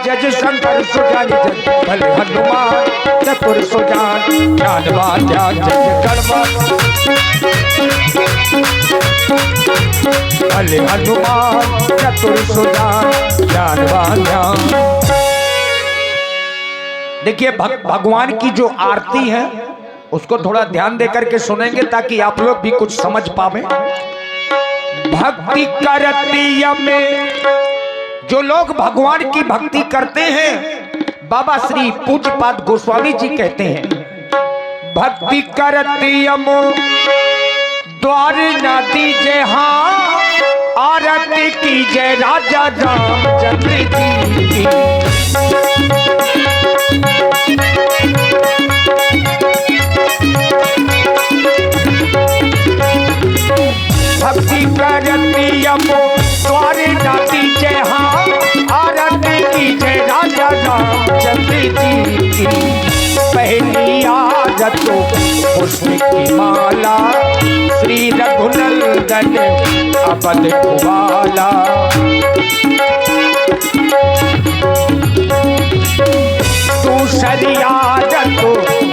जज शंकर सुजान जज भले हनुमान चतुर सुजान ज्ञानवान ध्यान जज गणवान भले हनुमान चतुर सुजान ज्ञानवान ध्यान। देखिए भगवान की जो आरती है उसको थोड़ा ध्यान देकर के सुनेंगे ताकि आप लोग भी कुछ समझ पावे। भक्ति करती में जो लोग भगवान की भक्ति करते हैं, बाबा श्री पूज्यपाद गोस्वामी जी कहते हैं भक्ति करती द्वार न दीजे हाँ आरती कीजिए राजा रामचंद्र जी की। भक्ति करती द्वार न दीजे हाँ आरती कीजिए राजा रामचंद्र जी की। पहली आदत पुष्प की माला श्री रघुनंदन अवध कुवाला। दूसरी आदत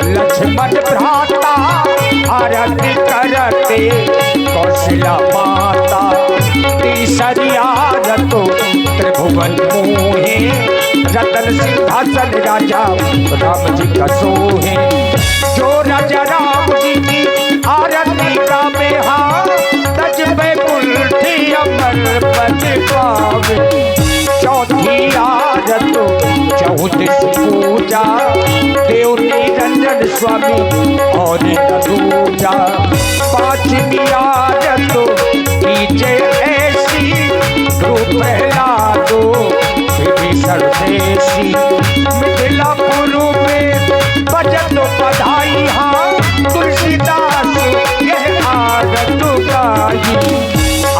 लक्ष्मण भ्राता आरती करते कौशल्या माता। तीसरी आदत त्रिभुवन मोहे रतन सिंहासन राजा राम जी का सोहे। जो राजा राम जी की आरती का बेहा तज पे कुल्ठी अमर पद पावे। चौथी आदत चौदह पूजा देव निरंजन स्वामी और दूजा। पांचवी आदत नीचे ऐसी ध्रुव प्रहलादो सर्वदेशी। मिथिलापुर में बजत बधाई हाँ तुलसीदास यह आरत गाई।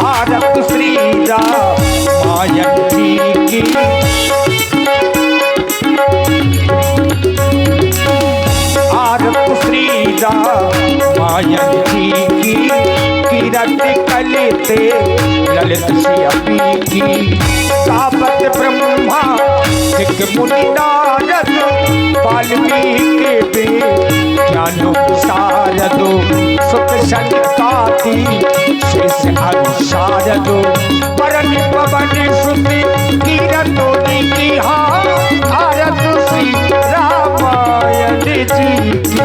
आरत श्री रामायण जी की। आरत श्री रामायण जी की। किरत कलिते ललित श्री की। सावत ब्रह्मा सिख मुनि नारद वाल्मीकि ज्ञानो शारदो सुख संकाति शेष अनुशारदो। वरण पवन श्रुति कीरतों की हाँ आरत श्री रामायण जी की।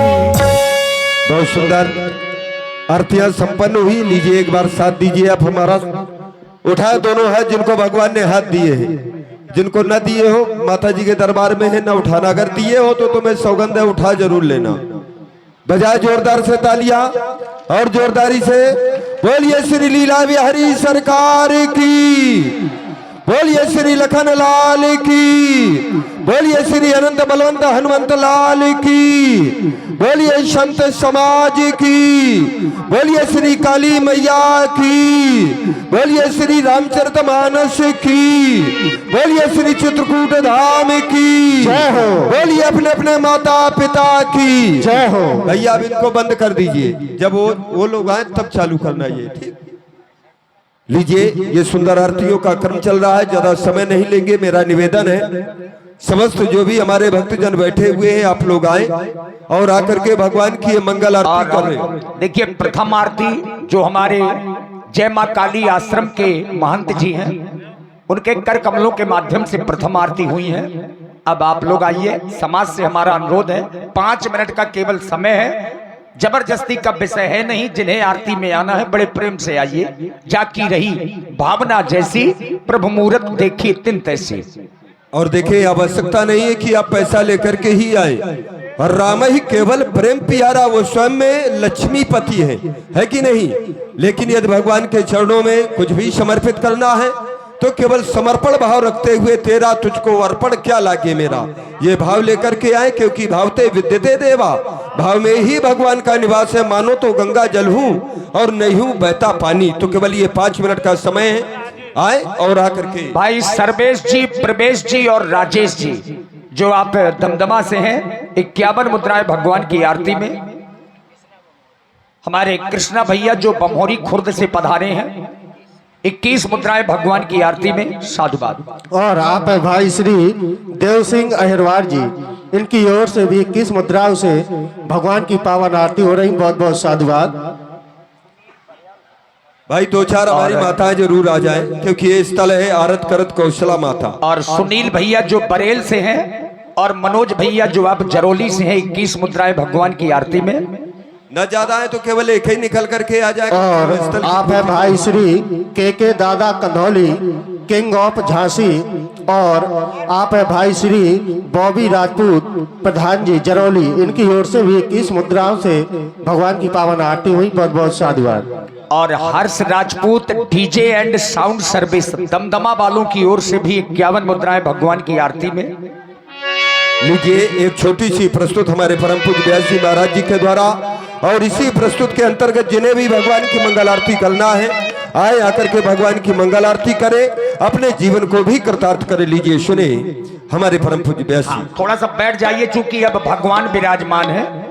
बहुत सुंदर आरतियां संपन्न हुई। लीजिए एक बार साथ दीजिए आप हमारा। उठाए दोनों हाथ जिनको भगवान ने हाथ दिए हैं, जिनको न दिए हो माता जी के दरबार में है न उठाना। अगर दिए हो तो तुम्हें सौगंध है उठा जरूर लेना। बजाय जोरदार से तालियां और जोरदारी से बोलिए श्री लीला बिहारी सरकार की। बोलिए श्री लखन लाल की। बोलिए श्री अनंत बलवंत हनुमंत लाल की। बोलिए संत समाज की। बोलिए श्री काली मैया की। बोलिए श्री रामचरितमानस की। बोलिए श्री चित्रकूट धाम की जय हो। बोलिए अपने अपने माता पिता की जय हो। भैया अब इनको बंद कर दीजिए, जब वो लोग आए तब चालू करना ये, ठीक। लीजिए ये सुंदर आरतियों का क्रम चल रहा है, ज्यादा समय नहीं लेंगे। मेरा निवेदन है समस्त जो भी हमारे भक्तजन बैठे हुए हैं आप लोग आए और आकर के भगवान की ये मंगल आरती करें। देखिए प्रथम आरती जो हमारे जय मां काली आश्रम के महंत जी हैं उनके कर कमलों के माध्यम से प्रथम आरती हुई है। अब आप लोग आइए, समाज से हमारा अनुरोध है 5 मिनट का केवल समय है, जबरदस्ती का विषय है नहीं। जिन्हें आरती में आना है बड़े प्रेम से आइए। जाकी रही भावना जैसी प्रभु मूरत देखी तिन तैसी। और देखिए आवश्यकता नहीं है कि आप पैसा लेकर के ही आए, और राम ही केवल प्रेम प्यारा, वो स्वयं में लक्ष्मीपति है कि नहीं। लेकिन यदि भगवान के चरणों में कुछ भी समर्पित करना है तो केवल समर्पण भाव रखते हुए तेरा तुझको अर्पण क्या लागे मेरा, ये भाव लेकर के आए। क्योंकि भावते विद्यते देवा, भाव में ही भगवान का निवास है। मानो तो गंगा जल हूं और नहीं हूं बहता पानी। तो केवल ये 5 मिनट का समय है, आए और आकर के। भाई सर्वेश जी, प्रवेश जी और राजेश जी जो आप दमदमा से हैं, 51 मुद्राएं भगवान की आरती में। हमारे कृष्णा भैया जो बमोरी खुर्द से पधारे हैं, 21 मुद्राएं भगवान की आरती में साधुवाद। और आप है भाई श्री देव सिंह अहिरवार जी, इनकी ओर से भी 21 मुद्राओं से भगवान की पावन आरती हो रही। बहुत बहुत साधुवाद। भाई दो चार हमारी माताएं जरूर आ जाएं, क्योंकि ये स्थल है आरत करत कौशला माता। और सुनील भैया जो बरेल से हैं और मनोज भैया जो आप जरौली से हैं, 21 मुद्राएं भगवान की आरती में। न ज्यादा है तो केवल एक ही निकल करके आ जाएगा। और आप है भाई श्री के दादा कंधौली, किंग ऑफ झांसी, और आप है भाई श्री बॉबी राजपूत प्रधान जी जरौली, इनकी ओर से भी 21 मुद्राओं से भगवान की पावन आरती हुई। बहुत बहुत साधुवाद। और Harsh Rajput DJ and sound service Damdama वालों की ओर से भी 51 मुद्राएं भगवान की आरती में। लीजिए एक छोटी सी प्रस्तुत हमारे परम पूज्य व्यास जी महाराज जी के द्वारा, और इसी प्रस्तुत के अंतर्गत जिन्हें भी भगवान की मंगल आरती करना है आए आकर के भगवान की मंगल आरती करे, अपने जीवन को भी कृतार्थ करे। लीजिए सुने हमारे परम पूज्य व्यास जी। थोड़ा सा बैठ जाइए, चूंकि अब भगवान विराजमान है।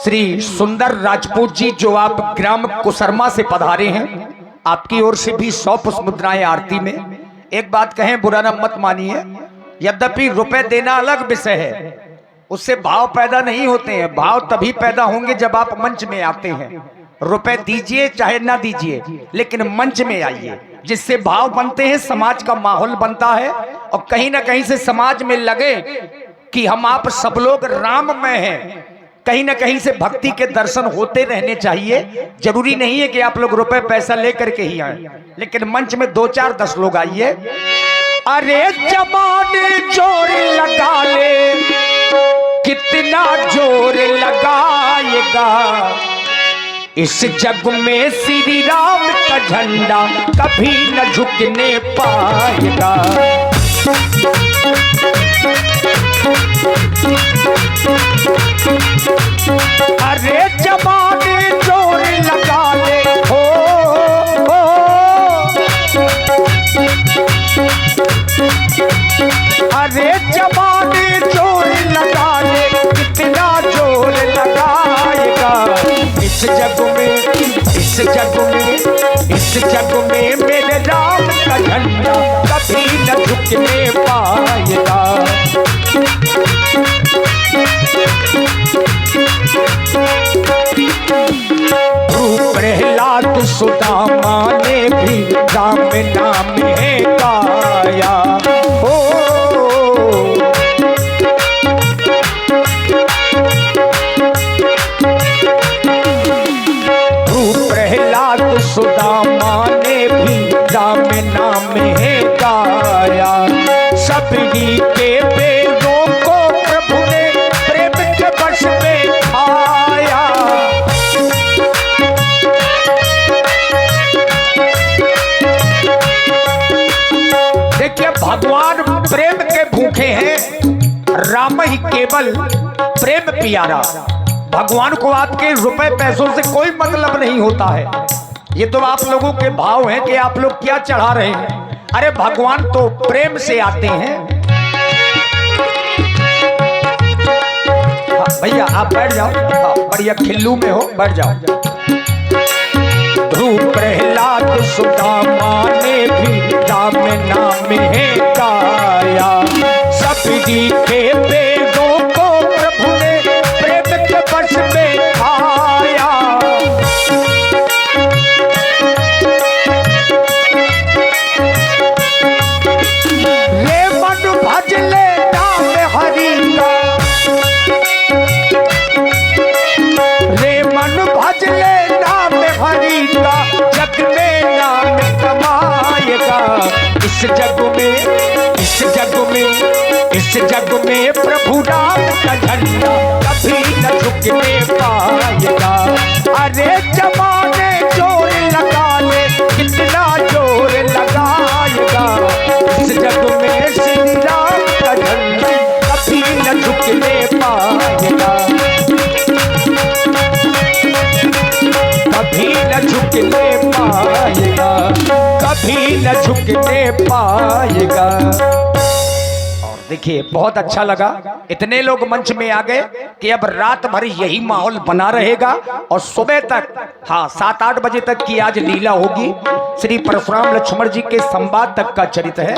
श्री सुंदर राजपूत जी जो आप ग्राम कुसरमा से पधारे हैं, आपकी ओर से भी 100 पुष्प मुद्राएं आरती में। एक बात कहें, बुरा ना मत मानिए, यद्यपि रुपए देना अलग विषय है, उससे भाव पैदा नहीं होते हैं। भाव तभी पैदा होंगे जब आप मंच में आते हैं। रुपए दीजिए चाहे ना दीजिए, लेकिन मंच में आइए, जिससे भाव बनते हैं, समाज का माहौल बनता है, और कहीं ना कहीं से समाज में लगे कि हम आप सब लोग राममय हैं। कहीं ना कहीं से भक्ति के दर्शन होते रहने चाहिए। जरूरी नहीं है कि आप लोग रुपए पैसा लेकर के ही आए, लेकिन मंच में 2 4 10 लोग आइए। अरे जमाने जोर लगा ले, कितना जोर लगाएगा, इस जग में श्री राम का झंडा कभी न झुकने पाएगा। अरे जमाने जोर लगा ले, हो अरे जमाने जोर लगा ले, कितना जोर लगाएगा, इस जग में मेरे राम का झंडा कभी न झुकने पाएगा। प्रहलाद सुदामा ने भी राम नाम है गाया। ओ प्रहलाद सुदामा ने भी राम नाम है गाया। सबरी के वेदों को प्रभु ने प्रेम के वश में आया। देखिए, भगवान प्रेम के भूखे हैं, राम ही केवल प्रेम प्यारा। भगवान को आपके रुपए पैसों से कोई मतलब नहीं होता है। ये तो आप लोगों के भाव हैं कि आप लोग क्या चढ़ा रहे हैं। अरे भगवान तो प्रेम से आते हैं। भैया आप बैठ जाओ, बढ़िया खिल्लू में हो, बैठ जाओ। ध्रुव प्रहलाद सुदामा ने भी राम नाम है गाया। सबरी के वेदों को प्रभु ने प्रेम के वश में आया। रे मन भज ले नाम हरि का, रे मन भज ले नाम हरि का, जग में नाम कमाएगा। इस जग में प्रभु राम का झंडा कभी न झुकने पाएगा। अरे जमाने जोर लगा ले, कितना जोर लगाएगा, इस जग में श्री राम का झंडा कभी न झुकने पाएगा। कभी न झुकने पाएगा, कभी न झुकने पाएगा। देखिए बहुत अच्छा लगा, इतने लोग मंच में आ गए कि अब रात भर यही माहौल बना रहेगा और सुबह तक, हाँ 7-8 बजे तक की आज लीला होगी। श्री परशुराम लक्ष्मण जी के संवाद तक का चरित्र है।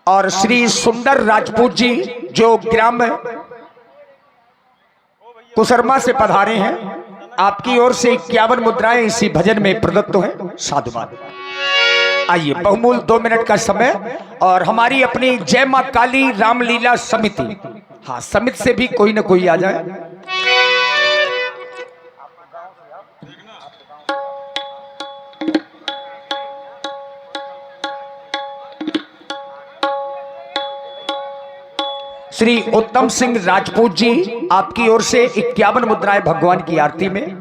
और श्री सुंदर राजपूत जी जो ग्राम कुसरमा से पधारे हैं, आपकी ओर से 51 मुद्राएं इसी भजन में प्रदत्त हैं। साधुवाद। आइए, बहुमूल 2 मिनट का समय और हमारी अपनी जय मां काली रामलीला समिति, हाँ समिति से भी कोई ना कोई आ जाए। श्री उत्तम सिंह राजपूत जी, आपकी ओर से 51 मुद्राएं भगवान की आरती में।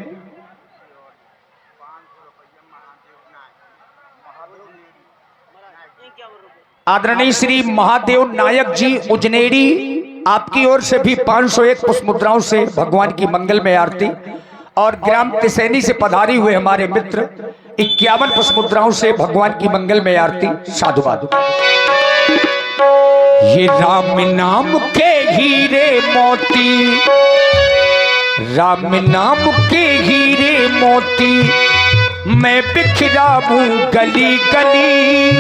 आदरणीय श्री महादेव नायक जी उजनेड़ी, आपकी ओर से भी 501 पुष्प मुद्राओं से भगवान की मंगल में आरती। और ग्राम तिसैनी से पधारी हुए हमारे मित्र 51 पुष्प मुद्राओं से भगवान की मंगल में आरती। साधुवाद। ये राम नाम के हीरे मोती, राम नाम के हीरे मोती, मैं बिखराऊं गली गली।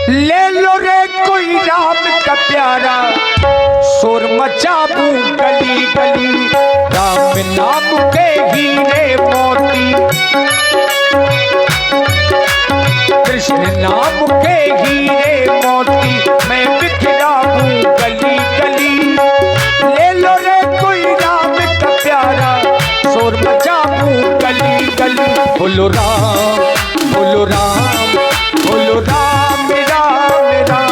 ले लो रे कोई राम का प्यारा, शोर मचाऊं गली गली। राम नाम के हीरे मोती, कृष्ण नाम के हीरे मोती, मैं बिखराऊं गली गली। ले लो रे कोई राम का प्यारा, शोर मचाऊं गली गली। बोलो राम, बोलो राम, बोलो राम राम राम।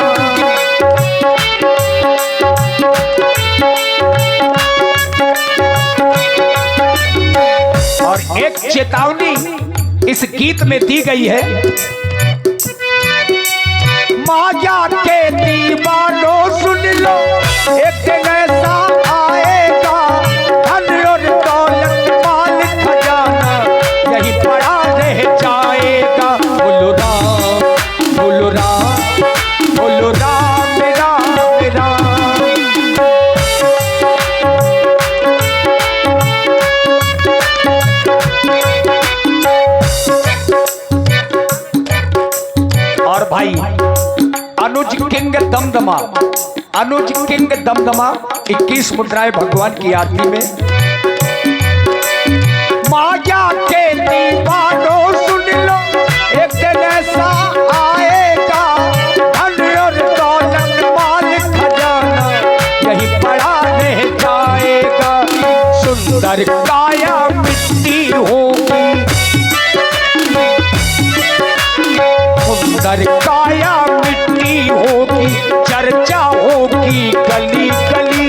और एक चेतावनी इस गीत में दी गई है। माया के दीवानों सुन लो, एक दिन ऐसा आएगा, धन और दौलत माल खजाना यही पड़ा रह जाएगा। बोलो राम, बोलो राम, बोलो राम राम राम। और भाई अनुज किंग दमदमा, अनुज किंग दमदमा 21 मुद्राएं भगवान की आरती में। माया के दीवानों सुन लो, एक दिन ऐसा आएगा, धन और दौलत माल खजाना यही पड़ा रह जाएगा। सुंदर काया मिट्टी होगी, सुंदर काया मिट्टी होगी, चर्चा होगी गली गली।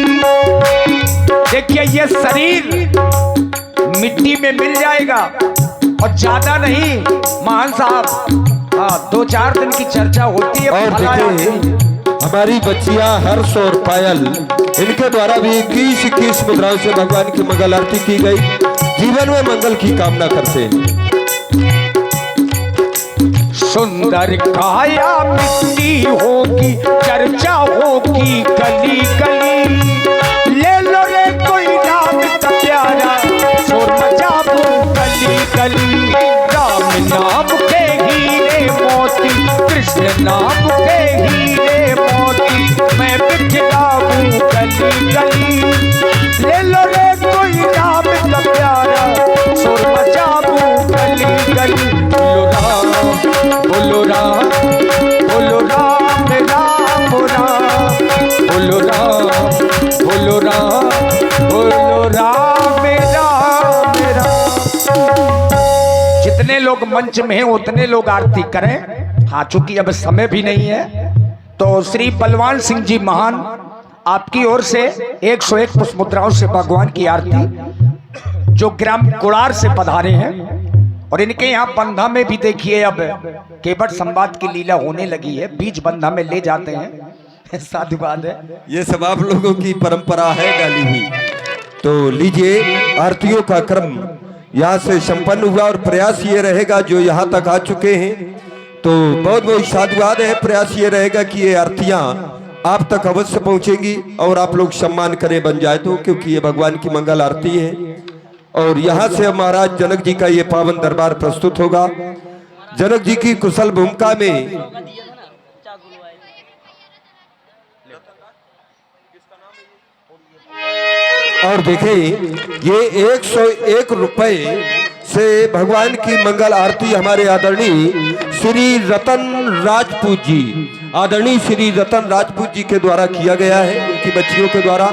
देखिए ये शरीर मिट्टी में मिल जाएगा और ज्यादा नहीं महान साहब, हाँ 2-4 दिन की चर्चा होती है। और देखिए हमारी बच्चियां हर्ष और पायल, इनके द्वारा भी 21 मुद्राओं से भगवान की मंगल आरती की गई। जीवन में मंगल की कामना करते हैं। सुंदर काया मिट्टी होगी, चर्चा होगी गली गली। ले लो रे कोई राम का प्यारा, शोर मचाऊं गली गली। राम नाम के हीरे मोती, कृष्ण नाम के हीरे मोती, मैं बिखराऊं गली गली। ले लो रे कोई राम का प्यारा, शोर मचाऊं गली गली। बोलो राम, बोलो राम, बोलो राम राम राम। बोलो राम, बोलो राम, बोलो राम राम राम। जितने लोग मंच में हैं उतने लोग आरती करें। हाँ चूंकि अब समय भी नहीं है, तो श्री बलवान सिंह जी महान, आपकी ओर से 101 पुष्प मुद्राओं से भगवान की आरती, जो ग्राम कुड़ार से पधारे हैं। और इनके यहाँ बंधा में भी देखिए अब केवट संवाद की लीला होने लगी है, बीच बंधा में ले जाते हैं। साधुवाद है। ये सब आप लोगों की परंपरा है डाली हुई। तो लीजिए आरतियों का क्रम यहाँ से संपन्न हुआ और प्रयास ये रहेगा जो यहाँ तक आ चुके हैं तो बहुत बहुत साधुवाद है। प्रयास ये रहेगा कि ये आरतियाँ आप तक अवश्य पहुँचेंगी और आप लोग सम्मान करें बन जाए तो, क्योंकि ये भगवान की मंगल आरती है। और यहाँ से महाराज जनक जी का ये पावन दरबार प्रस्तुत होगा। जनक जी की कुशल भूमिका में और देखें ये 101 रुपए से भगवान की मंगल आरती हमारे आदरणीय श्री रतन राजपूत जी, आदरणीय श्री रतन राजपूत जी के द्वारा किया गया है, उनकी बच्चियों के द्वारा।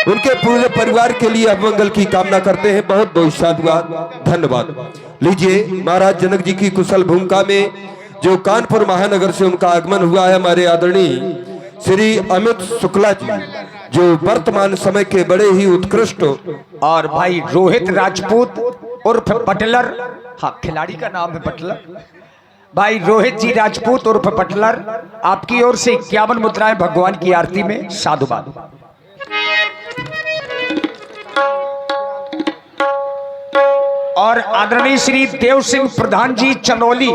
उनके पूरे परिवार के लिए अब मंगल की कामना करते हैं। बहुत बहुत साधुवाद, धन्यवाद। लीजिए महाराज जनक जी की कुशल भूमिका में जो कानपुर महानगर से उनका आगमन हुआ है हमारे आदरणीय श्री अमित शुक्ला जी, जो वर्तमान समय के बड़े ही उत्कृष्ट और भाई रोहित राजपूत उर्फ बटलर, हाँ खिलाड़ी का नाम है बटलर, भाई रोहित जी राजपूत उर्फ बटलर, आपकी ओर से 51 मुद्राएं भगवान की आरती में साधुवाद। और आदरणीय श्री देव सिंह प्रधान जी चंदौली,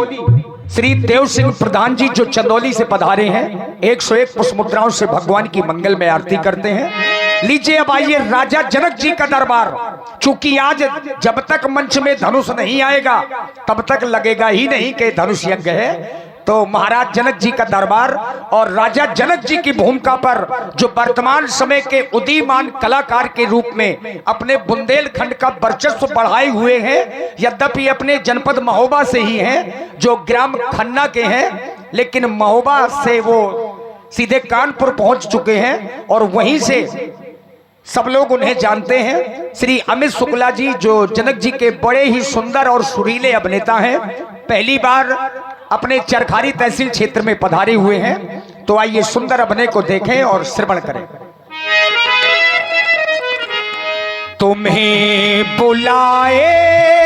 श्री देव सिंह प्रधान जी जो चंदौली से पधारे हैं, 101 पुष्प मुद्राओं से भगवान की मंगल में आरती करते हैं। लीजिए अब आइए राजा जनक जी का दरबार। चूंकि आज जब तक मंच में धनुष नहीं आएगा तब तक लगेगा ही नहीं कि धनुष यज्ञ है। तो महाराज जनक जी का दरबार और राजा जनक जी की भूमिका पर जो वर्तमान समय के उदीयमान कलाकार के रूप में अपने बुंदेलखंड का वर्चस्व बढ़ाए हुए हैं, यद्यपि अपने जनपद महोबा से ही हैं, जो ग्राम खन्ना के हैं, लेकिन महोबा से वो सीधे कानपुर पहुंच चुके हैं और वहीं से सब लोग उन्हें जानते हैं। श्री अमित शुक्ला जी जो जनक जी के बड़े ही सुंदर और सुरीले अभिनेता हैं, पहली बार अपने चरखारी तहसील क्षेत्र में पधारे हुए हैं। तो आइए सुंदर अभिनय को देखें और श्रवण करें। तुम्हें बुलाए